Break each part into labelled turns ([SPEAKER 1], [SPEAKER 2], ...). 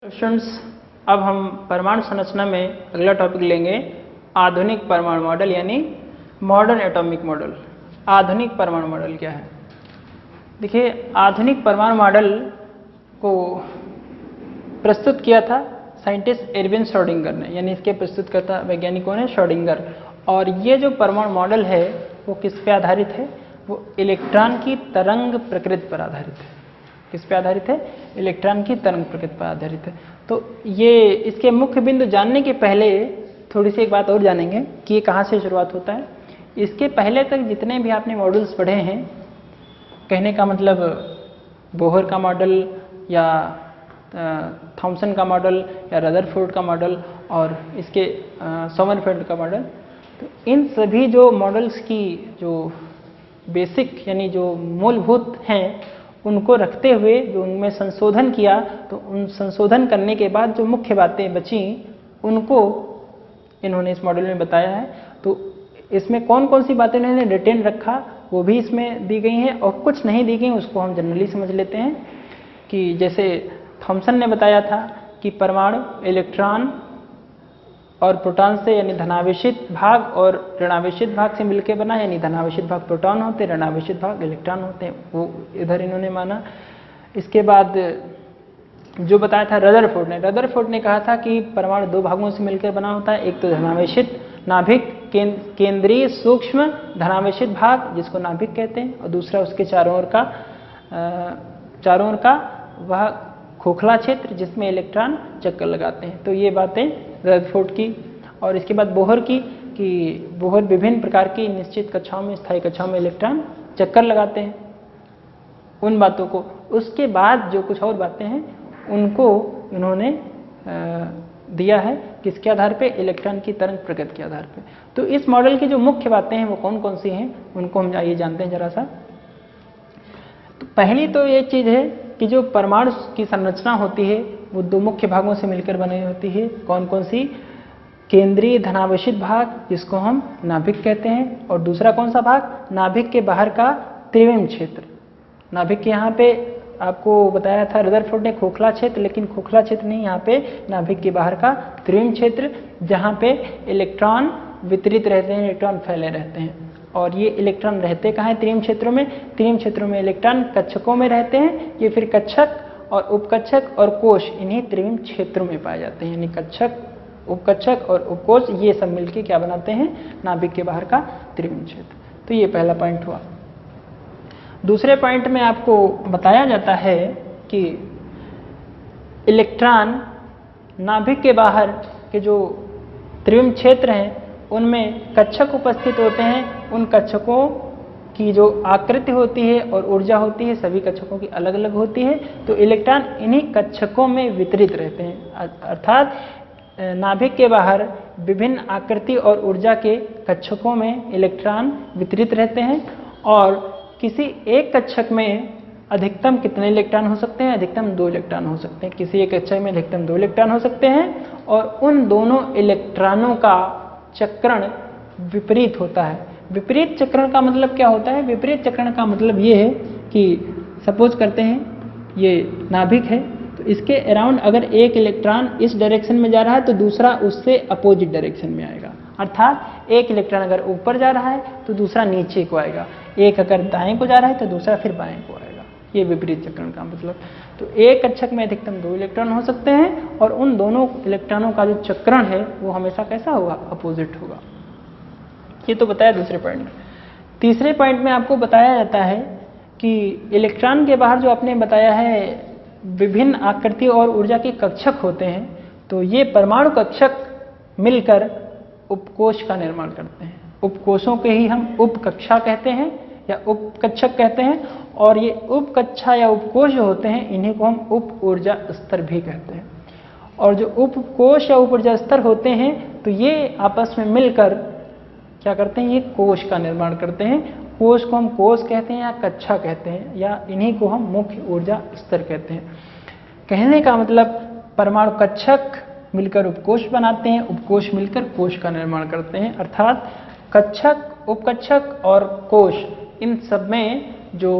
[SPEAKER 1] Students, अब हम परमाणु संरचना में अगला टॉपिक लेंगे आधुनिक परमाणु मॉडल यानी मॉडर्न एटॉमिक मॉडल। आधुनिक परमाणु मॉडल क्या है? देखिए, आधुनिक परमाणु मॉडल को प्रस्तुत किया था साइंटिस्ट एरविन श्रोडिंगर ने, यानी इसके प्रस्तुतकर्ता वैज्ञानिक कौन है? श्रोडिंगर। और ये जो परमाणु मॉडल है वो किस पे आधारित है? वो इलेक्ट्रॉन की तरंग प्रकृति पर आधारित है। किस पे आधारित है? इलेक्ट्रॉन की तरंग प्रकृति पर आधारित है। तो ये इसके मुख्य बिंदु जानने के पहले थोड़ी सी एक बात और जानेंगे कि ये कहाँ से शुरुआत होता है। इसके पहले तक जितने भी आपने मॉडल्स पढ़े हैं, कहने का मतलब बोहर का मॉडल या थॉमसन का मॉडल या रदरफोर्ड का मॉडल और इसके सोमरफेल्ड का मॉडल, तो इन सभी जो मॉडल्स की जो बेसिक यानी जो मूलभूत हैं उनको रखते हुए जो उनमें संशोधन किया, तो उन संशोधन करने के बाद जो मुख्य बातें बची उनको इन्होंने इस मॉडल में बताया है। तो इसमें कौन कौन सी बातें इन्होंने रिटेन रखा वो भी इसमें दी गई हैं और कुछ नहीं दी गई, उसको हम जनरली समझ लेते हैं। कि जैसे थॉमसन ने बताया था कि परमाणु इलेक्ट्रॉन और प्रोटॉन से यानी धनावेशित भाग और ऋणावेशित भाग से मिलकर बना, यानी धनावेशित भाग प्रोटॉन होते हैं, ऋणावेशित भाग इलेक्ट्रॉन होते हैं, वो इधर इन्होंने माना। इसके बाद जो बताया था रदरफोर्ड ने कहा था कि परमाणु दो भागों से मिलकर बना होता है, एक तो धनावेशित नाभिक केंद्रीय सूक्ष्म धनावेशित भाग जिसको नाभिक कहते हैं, और दूसरा उसके चारों ओर का वह खोखला क्षेत्र जिसमें इलेक्ट्रॉन चक्कर लगाते हैं। तो ये बातें रदरफोर्ड की। और इसके बाद बोहर की कि बोहर विभिन्न प्रकार की निश्चित कक्षाओं में, स्थायी कक्षाओं में इलेक्ट्रॉन चक्कर लगाते हैं, उन बातों को। उसके बाद जो कुछ और बातें हैं उनको इन्होंने दिया है किसके आधार पे? इलेक्ट्रॉन की तरंग प्रकृति के आधार पे। तो इस मॉडल की जो मुख्य बातें हैं वो कौन कौन सी हैं उनको हम आइए जानते हैं जरा सा। तो पहली तो ये चीज़ है कि जो परमाणु की संरचना होती है वो दो मुख्य भागों से मिलकर बनी होती है। कौन कौन सी? केंद्रीय धनावेशित भाग जिसको हम नाभिक कहते हैं, और दूसरा कौन सा भाग? नाभिक के बाहर का त्रिविम क्षेत्र। नाभिक के यहाँ पे आपको बताया था रदरफोर्ड ने खोखला क्षेत्र, लेकिन खोखला क्षेत्र नहीं, यहाँ पे नाभिक के बाहर का त्रिविम क्षेत्र जहाँ पे इलेक्ट्रॉन वितरित रहते हैं, इलेक्ट्रॉन फैले रहते हैं। और ये इलेक्ट्रॉन रहते कहाँ हैं? त्रिविम क्षेत्रों में। त्रिविम क्षेत्रों में इलेक्ट्रॉन कक्षकों में रहते हैं। ये फिर कक्षक और उपकक्षक और कोश इन्हीं त्रिविम क्षेत्रों में पाए जाते हैं, यानी कक्षक, उपकक्षक और उपकोश ये सब मिलके क्या बनाते हैं? नाभिक के बाहर का त्रिविम क्षेत्र। तो ये पहला पॉइंट हुआ। दूसरे पॉइंट में आपको बताया जाता है कि इलेक्ट्रॉन नाभिक के बाहर के जो त्रिविम क्षेत्र हैं उनमें कक्षक उपस्थित होते हैं। उन कक्षकों की जो आकृति होती है और ऊर्जा होती है सभी कक्षकों की अलग अलग होती है। तो इलेक्ट्रॉन इन्हीं कक्षकों में वितरित रहते हैं, अर्थात नाभिक के बाहर विभिन्न आकृति और ऊर्जा के कक्षकों में इलेक्ट्रॉन वितरित रहते हैं। और किसी एक कक्षक में अधिकतम कितने इलेक्ट्रॉन हो सकते हैं? अधिकतम 2 इलेक्ट्रॉन हो सकते हैं। किसी एक कक्षक में अधिकतम 2 इलेक्ट्रॉन हो सकते हैं, और उन दोनों इलेक्ट्रॉनों का चक्रण विपरीत होता है। विपरीत चक्रण का मतलब क्या होता है? विपरीत चक्रण का मतलब ये है कि सपोज करते हैं ये नाभिक है, तो इसके अराउंड अगर एक इलेक्ट्रॉन इस डायरेक्शन में जा रहा है तो दूसरा उससे अपोजिट डायरेक्शन में आएगा। अर्थात एक इलेक्ट्रॉन अगर ऊपर जा रहा है तो दूसरा नीचे को आएगा, एक अगर दाएं को जा रहा है तो दूसरा फिर बाएं को आएगा। ये विपरीत चक्रण का मतलब। तो एक कक्षक में अधिकतम 2 इलेक्ट्रॉन हो सकते हैं, और उन दोनों इलेक्ट्रॉनों का जो चक्रण है वो हमेशा कैसा होगा? अपोजिट होगा। ये तो बताया दूसरे पॉइंट में। तीसरे पॉइंट में आपको बताया जाता है कि इलेक्ट्रॉन के बाहर जो आपने बताया है विभिन्न आकृति और ऊर्जा के कक्षक होते हैं, तो ये परमाणु कक्षक मिलकर उपकोश का निर्माण करते हैं। उपकोशों के ही हम उपकक्षा कहते हैं या उपकक्षक कहते हैं, और ये उपकक्षा या उपकोश जो होते हैं इन्हीं को हम उप ऊर्जा स्तर भी कहते हैं। और जो उपकोश या उप ऊर्जा स्तर होते हैं तो ये आपस में मिलकर क्या करते हैं? ये कोश का निर्माण करते हैं। कोश को हम कोश कहते हैं या कक्षा कहते हैं, या इन्हीं को हम मुख्य ऊर्जा स्तर कहते हैं। कहने का मतलब परमाणु कक्षक मिलकर उपकोश बनाते हैं, उपकोश मिलकर कोश का निर्माण करते हैं। अर्थात कक्षक, उपकक्षक और कोश, इन सब में जो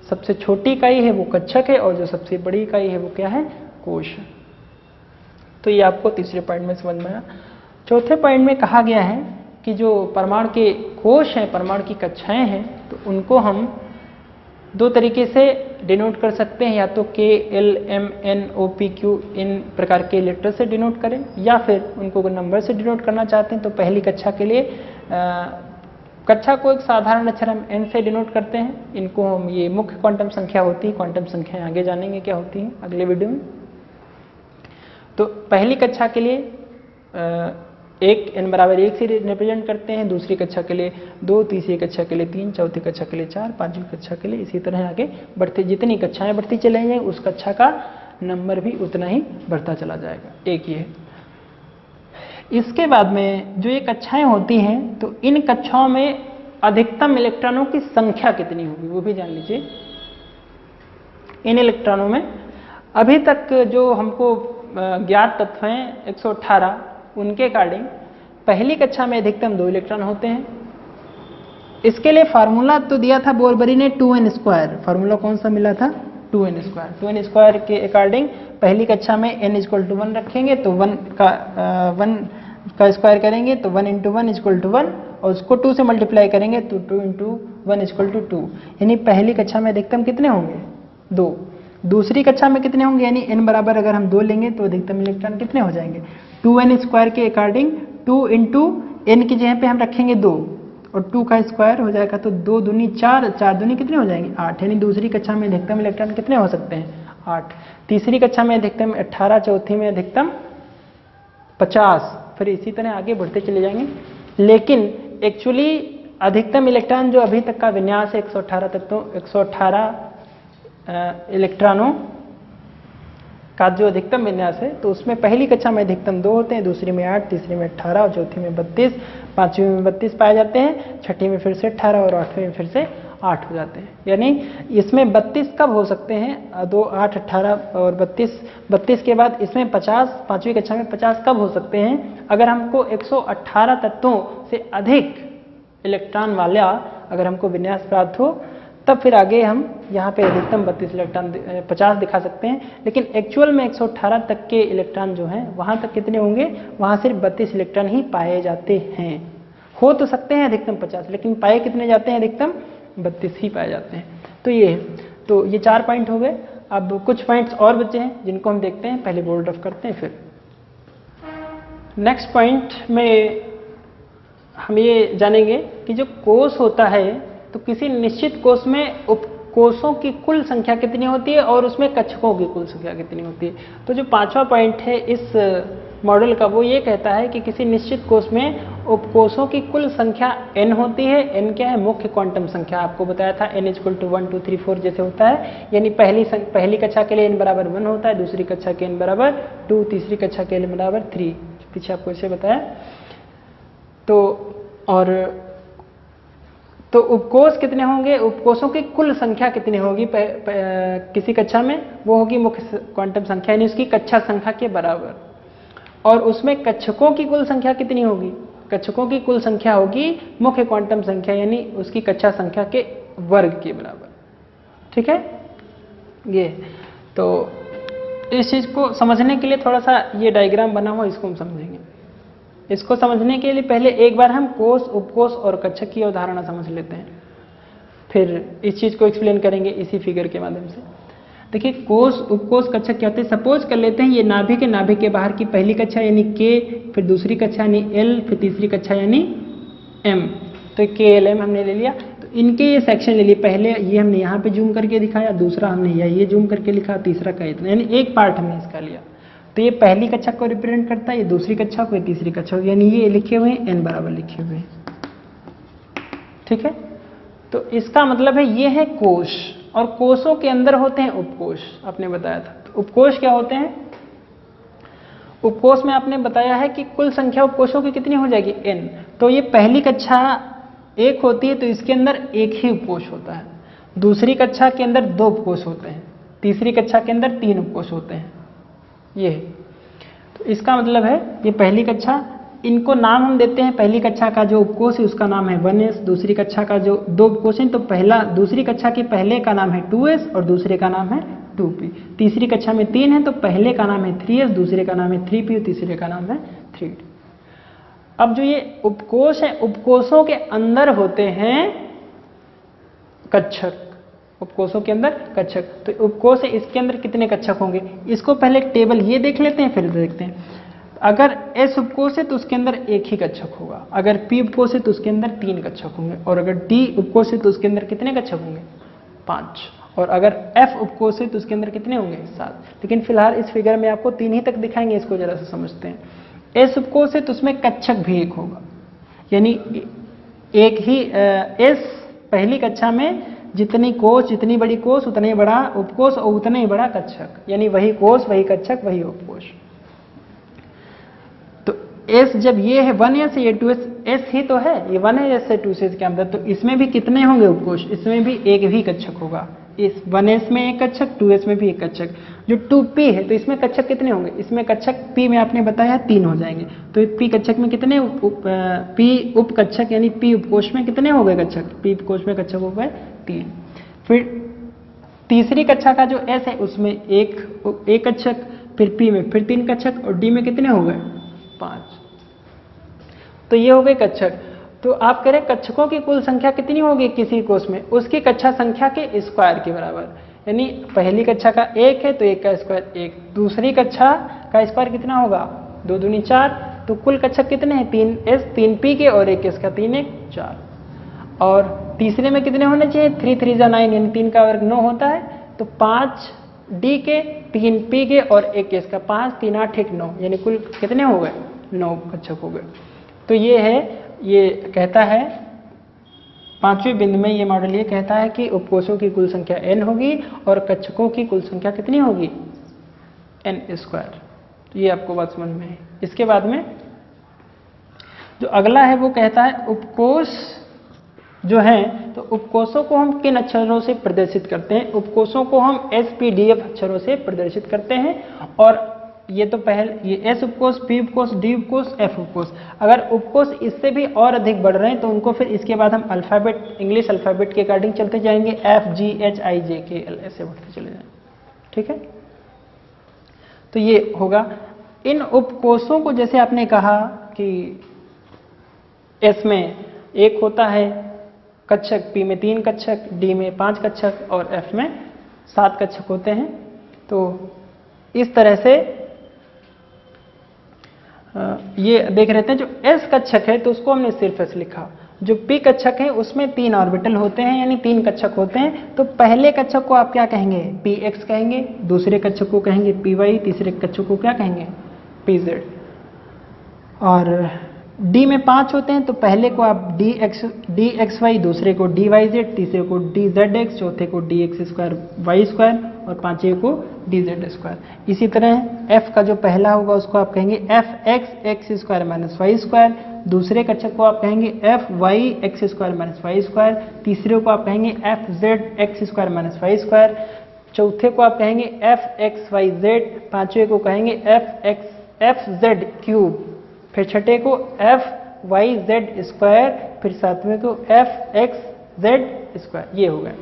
[SPEAKER 1] सबसे छोटी इकाई है वो कक्षक है और जो सबसे बड़ी इकाई है वो क्या है? कोश। तो ये आपको तीसरे पॉइंट में समझ में आया। चौथे पॉइंट में कहा गया है कि जो परमाणु के कोश हैं, परमाणु की कक्षाएं हैं, तो उनको हम दो तरीके से डिनोट कर सकते हैं, या तो K, L, M, N, O, P, Q इन प्रकार के लेटर से डिनोट करें, या फिर उनको नंबर से डिनोट करना चाहते हैं तो पहली कक्षा के लिए कक्षा को एक साधारण अक्षर हम n से डिनोट करते हैं। इनको हम, ये मुख्य क्वांटम संख्या होती है, क्वांटम संख्याएं आगे जानेंगे क्या होती हैं अगले वीडियो में। तो पहली कक्षा के लिए एक n बराबर 1 से रिप्रेजेंट करते हैं, दूसरी कक्षा के लिए 2, तीसरी कक्षा के लिए 3, चौथी कक्षा के लिए 4, पांचवी कक्षा के लिए इसी तरह आगे बढ़ते, जितनी कक्षाएं बढ़ती चले जाएंगी उस कक्षा का नंबर भी उतना ही बढ़ता चला जाएगा। एक ये। इसके बाद में जो ये कक्षाएं होती हैं, तो इन कक्षाओं में अधिकतम इलेक्ट्रॉनों की संख्या कितनी होगी वो भी जान लीजिए। इन इलेक्ट्रॉनों में अभी तक जो हमको ज्ञात तत्व हैं 118, उनके अकॉर्डिंग पहली कक्षा में अधिकतम 2 इलेक्ट्रॉन होते हैं। इसके लिए फार्मूला तो दिया था बोरबरी ने 2n²। फार्मूला कौन सा मिला था? 2n²। 2n² के अकॉर्डिंग पहली कक्षा में n = 1 रखेंगे, तो 1 का स्क्वायर करेंगे तो 1 × 1 = 1, और उसको 2 से मल्टीप्लाई करेंगे तो 2 × 1 = 2। यानी पहली कक्षा में अधिकतम कितने होंगे? 2। दूसरी कक्षा में कितने होंगे? यानी n बराबर अगर हम 2 लेंगे तो अधिकतम इलेक्ट्रॉन कितने हो जाएंगे? 2n² के अकॉर्डिंग 2 × n की जगह पे हम रखेंगे 2, और 2 का स्क्वायर हो जाएगा तो 2 दूनी 4, 4 दूनी कितने हो जाएंगे? 8। यानी दूसरी कक्षा में अधिकतम इलेक्ट्रॉन कितने हो सकते हैं? 8। तीसरी कक्षा में अधिकतम 18, चौथी में अधिकतम 50, फिर इसी तरह आगे बढ़ते चले जाएंगे। लेकिन एक्चुअली अधिकतम इलेक्ट्रॉन जो अभी तक का विन्यास है 118 तत्वों, 118 इलेक्ट्रॉनों का जो अधिकतम विन्यास है, तो उसमें पहली कक्षा में अधिकतम 2 होते हैं, दूसरी में 8, तीसरी में 18 और चौथी में 32, पांचवी में 32 पाए जाते हैं, छठी में फिर से 18 और आठवीं में फिर से 8 हो जाते हैं। यानी इसमें 32 कब हो सकते हैं? 2, 8, 18 और 32। 32 के बाद इसमें 50, पांचवी कक्षा में 50 कब हो सकते हैं? अगर हमको 118 तत्वों से अधिक इलेक्ट्रॉन वाला अगर हमको विन्यास प्राप्त हो, तब फिर आगे हम यहाँ पे अधिकतम 32 इलेक्ट्रॉन 50 दिखा सकते हैं। लेकिन एक्चुअल में 118 तक के इलेक्ट्रॉन जो हैं वहाँ तक कितने होंगे? वहाँ सिर्फ 32 इलेक्ट्रॉन ही पाए जाते हैं। हो तो सकते हैं अधिकतम 50, लेकिन पाए कितने जाते हैं? अधिकतम 32 ही पाए जाते हैं। तो ये 4 पॉइंट हो गए। अब कुछ पॉइंट्स और बचे हैं जिनको हम देखते हैं, पहले बोल्ड ऑफ करते हैं। फिर नेक्स्ट पॉइंट में हम ये जानेंगे कि जो कोष होता है, तो किसी निश्चित कोष में उपकोषों की कुल संख्या कितनी होती है और उसमें कक्षकों की कुल संख्या कितनी होती है। तो जो 5वां पॉइंट है इस मॉडल का, वो ये कहता है कि किसी निश्चित कोष में उपकोषों की कुल संख्या n होती है। n क्या है? मुख्य क्वांटम संख्या। आपको बताया था n = 1, 2, 3, 4 जैसे होता है। यानी पहली कक्षा के लिए n बराबर 1 होता है, दूसरी कक्षा के n बराबर 2, तीसरी कक्षा के n बराबर 3। पीछे आपको इसे बताया। तो उपकोष कितने होंगे? उपकोषों की कुल संख्या कितनी होगी किसी कक्षा में? वो होगी मुख्य क्वांटम संख्या, यानी उसकी कक्षा संख्या के बराबर। और उसमें कक्षकों की कुल संख्या कितनी होगी? कक्षकों की कुल संख्या होगी मुख्य क्वांटम संख्या, यानी उसकी कक्षा संख्या के वर्ग के बराबर। ठीक है? ये तो इस चीज को समझने के लिए थोड़ा सा ये डायग्राम बना हुआ, इसको हम समझेंगे। इसको समझने के लिए पहले एक बार हम कोष, उपकोष और कक्षक की अवधारणा समझ लेते हैं, फिर इस चीज को एक्सप्लेन करेंगे इसी फिगर के माध्यम से। देखिए, कोष, उपकोष, कक्षक क्या होते हैं? सपोज कर लेते हैं ये नाभिक है, नाभिक के बाहर की पहली कक्षा यानी K, फिर दूसरी कक्षा यानी L, फिर तीसरी कक्षा यानी M। तो KLM हमने ले लिया। तो इनके ये सेक्शन ले लिए। पहले ये हमने यहाँ पे जूम करके दिखाया, दूसरा हमने ये जूम करके लिखा, तीसरा का इतना, यानी एक पार्ट हमने इसका लिया। तो ये पहली कक्षा को रिप्रेजेंट करता है, ये दूसरी कक्षा को, ये तीसरी कक्षा को, यानी ये लिखे हुए हैं n बराबर लिखे हुए हैं। ठीक है? तो इसका मतलब है ये है कोष, और कोषों के अंदर होते हैं उपकोष। आपने बताया था। तो उपकोष क्या होते हैं? उपकोष में आपने बताया है कि कुल संख्या उपकोषों की कितनी हो जाएगी? n। तो ये पहली कक्षा 1 होती है, तो इसके अंदर एक ही उपकोष होता है। दूसरी कक्षा के अंदर 2 उपकोष होते हैं, तीसरी कक्षा के अंदर 3 उपकोष होते हैं। ये तो इसका मतलब है ये पहली कक्षा, इनको नाम हम देते हैं। पहली कक्षा का जो उपकोष है उसका नाम है 1s, दूसरी कक्षा का जो 2 उपकोष हैं, तो दूसरी कक्षा के पहले का नाम है 2s और दूसरे का नाम है 2p। तीसरी कक्षा में 3 है तो पहले का नाम है 3s, दूसरे का नाम है 3p और तीसरे का नाम है 3d। अब जो ये उपकोष है, उपकोषों के अंदर होते हैं कक्षक, उपकोषों के अंदर कक्षक। तो उपकोष है, इसके अंदर कितने कक्षक होंगे, इसको पहले टेबल ये देख लेते हैं फिर देखते हैं। अगर S उपकोष है तो उसके अंदर एक ही कक्षक होगा, अगर P उपकोष है तो उसके अंदर 3 कक्षक होंगे, और अगर D उपकोष है तो उसके अंदर कितने कक्षक होंगे, 5, और अगर F उपकोष है तो उसके अंदर कितने होंगे, 7। लेकिन फिलहाल इस फिगर में आपको 3 ही तक दिखाएंगे, इसको जरा सा समझते हैं। S उपकोष है तो उसमें कक्षक भी एक होगा, यानी एक ही S पहली कक्षा में जितनी कोष, जितनी बड़ी कोष उतना ही बड़ा उपकोष और उतना ही बड़ा कक्षक, यानी वही कोष वही कक्षक वही उपकोष। तो S जब ये है 1s, ये 2s, S ही तो है, ये 1s से 2s के अंदर, तो इसमें भी कितने होंगे उपकोष, इसमें भी एक भी कक्षक होगा। इस 1s में एक कक्षक, 2s में भी एक कक्षक। जो 2p है तो इसमें कक्षक कितने होंगे, इसमें कक्षक p में आपने बताया 3 हो जाएंगे, तो p कक्षक में कितने p उप कक्षक यानी p उपकोष में कितने हो गए कक्षक, p उपकोष में कक्षक हो गए 3। फिर तीसरी कक्षा का जो s है उसमें एक कक्षक, फिर p में फिर 3 कक्षक, और d में कितने हो गए 5। तो ये हो गए कक्षक। तो आप कह रहे कक्षकों की कुल संख्या कितनी होगी किसी कोष में, उसकी कक्षा संख्या के स्क्वायर के बराबर। यानी पहली कक्षा का 1 है तो 1 का स्क्वायर 1, दूसरी कक्षा का स्क्वायर कितना होगा, 2 दूनी 4, तो कुल कक्षक कितने हैं, 3s 3p के और 1s का 3 1 4। और तीसरे में कितने होने चाहिए, 3 3 9, यानी 3 का वर्ग 9 होता है, तो 5d के 3p के और 1s का 5 3 8 1 9, यानी कुल कितने हो गए, 9 कक्षक हो गए। तो ये है, ये कहता है 5वें बिंदु में ये मॉडल ये कहता है कि उपकोषों की कुल संख्या n होगी और कक्षकों की कुल संख्या कितनी होगी, n²। तो ये आपको बात समझ में है। इसके बाद में जो अगला है वो कहता है उपकोष जो है, तो उपकोषों को हम किन अक्षरों से प्रदर्शित करते हैं, उपकोषों को हम SPDF अक्षरों से प्रदर्शित करते हैं। और ये तो पहले ये S उपकोष, P उपकोष, D उपकोष, F उपकोष। अगर उपकोष इससे भी और अधिक बढ़ रहे हैं तो उनको फिर इसके बाद हम अल्फ़ाबेट, इंग्लिश अल्फ़ाबेट के अकॉर्डिंग चलते जाएंगे, F G H I J K L ऐसे बढ़ते चले जाएंगे, ठीक है। तो ये होगा। इन उपकोषों को जैसे आपने कहा कि S में एक होता है कक्षक, P में 3 कक्षक, D में 5 कक्षक और F में 7 कक्षक होते हैं। तो इस तरह से ये देख रहे हैं। जो S कक्षक है तो उसको हमने सिर्फ S लिखा। जो P कक्षक है उसमें 3 ऑर्बिटल होते हैं, यानी 3 कक्षक होते हैं। तो पहले कक्षक को आप क्या कहेंगे, Px कहेंगे, दूसरे कक्षक को कहेंगे Py, तीसरे कक्षक को क्या कहेंगे, Pz। और D में 5 होते हैं तो पहले को आप dxy, दूसरे को dyz, तीसरे को dzx, चौथे को dx² y² और पांचवे को dz²। इसी तरह f का जो पहला होगा उसको आप कहेंगे fx x² - y², दूसरे कक्षक को आप कहेंगे fy x² - y², तीसरे को आप कहेंगे fz x² - y², चौथे को आप कहेंगे fxyz, पांचवे को कहेंगे fz³, फिर छठे को fyz², फिर सातवें को fxz²। ये हो गए।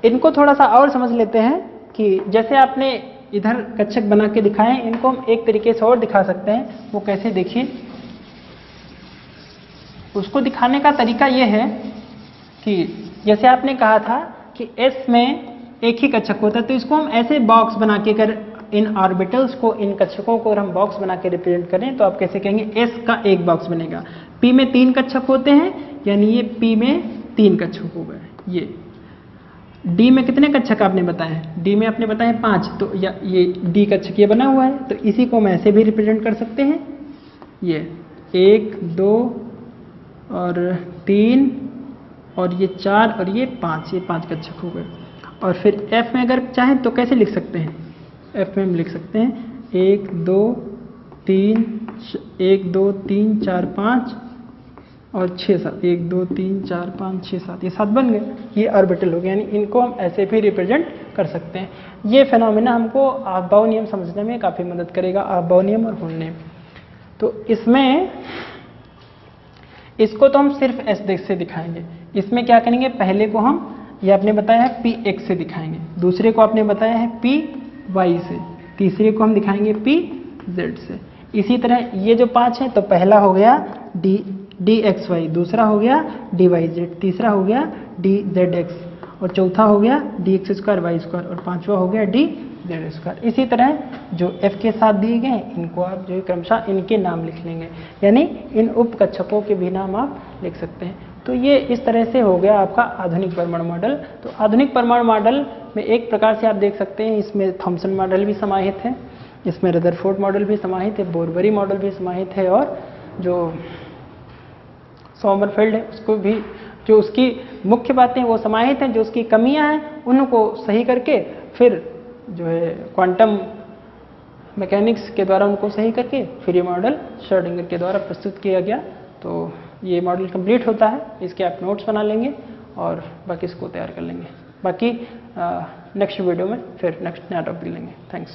[SPEAKER 1] इनको थोड़ा सा और समझ लेते हैं कि जैसे आपने इधर कक्षक बना के दिखाए, इनको हम एक तरीके से और दिखा सकते हैं। वो कैसे, देखिए। उसको दिखाने का तरीका ये है कि जैसे आपने कहा था कि S में एक ही कक्षक होता है, तो इसको हम ऐसे बॉक्स बना के कर, इन ऑर्बिटल्स को, इन कक्षकों को अगर हम बॉक्स बना के रिप्रेजेंट करें तो आप कैसे कहेंगे, S का एक बॉक्स बनेगा। P में 3 कक्षक होते हैं, यानी ये P में 3 कक्षक हो गए। ये D में कितने कक्षक आपने बताए, D में आपने बताए 5, तो ये D कक्षक ये बना हुआ है, तो इसी को हम ऐसे भी रिप्रेजेंट कर सकते हैं। ये 1 2 और 3 और ये 4 और ये 5, ये 5 कक्षक हो गए। और फिर F में अगर चाहें तो कैसे लिख सकते हैं, F में हम लिख सकते हैं 1 2 3 1 2 3 4 5 और 6 7, 1 2 3 4 5 6 7, ये 7 बन गए। ये ऑर्बिटल हो गए, यानी इनको हम ऐसे भी रिप्रेजेंट कर सकते हैं। ये फिनोमेना हमको आफबाउ नियम समझने में काफ़ी मदद करेगा, आफबाउ नियम और हुन नियम। तो इसमें इसको तो हम सिर्फ S से दिखाएंगे। इसमें क्या करेंगे, पहले को हम ये आपने बताया है पी एक्स से दिखाएंगे, दूसरे को आपने बताया है पी वाई से, तीसरे को हम दिखाएंगे पी जेड से। इसी तरह ये जो 5 है तो पहला हो गया डी एक्स वाई, दूसरा हो गया डी वाई जेड, तीसरा हो गया डी जेड एक्स, और चौथा हो गया D X square Y square, और पांचवा हो गया डी जेड स्क्वायर। इसी तरह जो एफ के साथ दिए गए हैं इनको आप जो है क्रमशः इनके नाम लिख लेंगे, यानी इन उप कक्षकों के भी नाम आप लिख सकते हैं। तो ये इस तरह से हो गया आपका आधुनिक परमाणु मॉडल। तो आधुनिक परमाणु मॉडल में एक प्रकार से आप देख सकते हैं इसमें थॉमसन मॉडल भी समाहित है, इसमें रदरफोर्ड मॉडल भी समाहित है, बोरबरी मॉडल भी समाहित है, और जो सोमरफेल्ड है उसको भी, जो उसकी मुख्य बातें वो समाहित हैं, जो उसकी कमियां हैं उनको सही करके फिर जो है क्वांटम मैकेनिक्स के द्वारा उनको सही करके फिर ये मॉडल श्रोडिंगर के द्वारा प्रस्तुत किया गया। तो ये मॉडल कंप्लीट होता है, इसके आप नोट्स बना लेंगे और बाकी इसको तैयार कर लेंगे। बाकी नेक्स्ट वीडियो में फिर नेक्स्ट नया टॉपिक लेंगे। थैंक्स।